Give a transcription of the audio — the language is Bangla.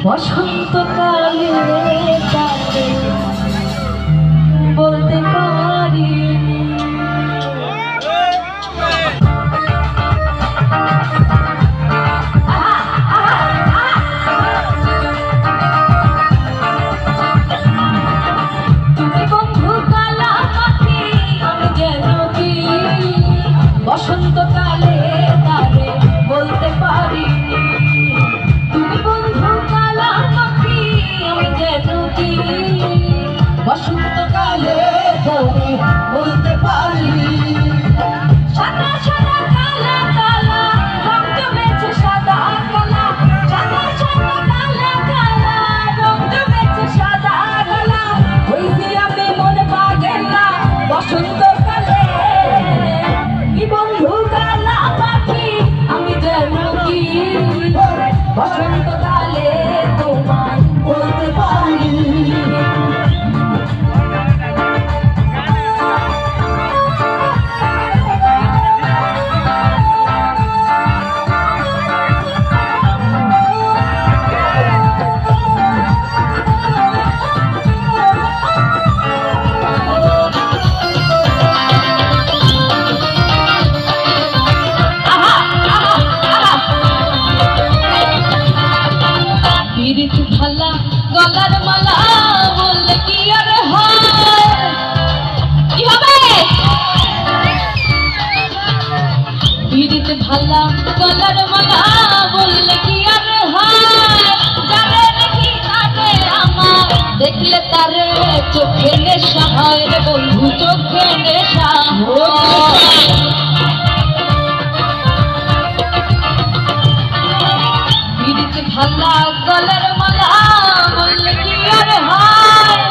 বসন্তকালে তাকে বলতে পারি তুমি বন্ধু কালা পাখি আমি যেন কি বসন্তকালে তারে বলতে পারি তুমি বন্ধু কালা পাখি আমি যেন কি বসন্তকালে তারে বলতে পারি সাদা সাদা কালা কালা রং জমেছে সাদা কালা সাদা সাদা কালা কালা রং জমেছে সাদা কালা ওই যে আমি মন পাগেলা বসন্তকালে কি বন্ধু কালা পাখি আমি যেন কি বসন্তকালে তোমায় বলতে পারি পিরিত ভালা গলার মালা বললে কি আর হয় কি হবে পিরিত ভালা গলার মালা বললে কি আর হয় যারে দেখি তারে আমার দেখলে তারে চোখে নেশা হয় রে বন্ধু চোখে নেশা হয় পিরিত ভালা গলার মালা বললে কি আর হয়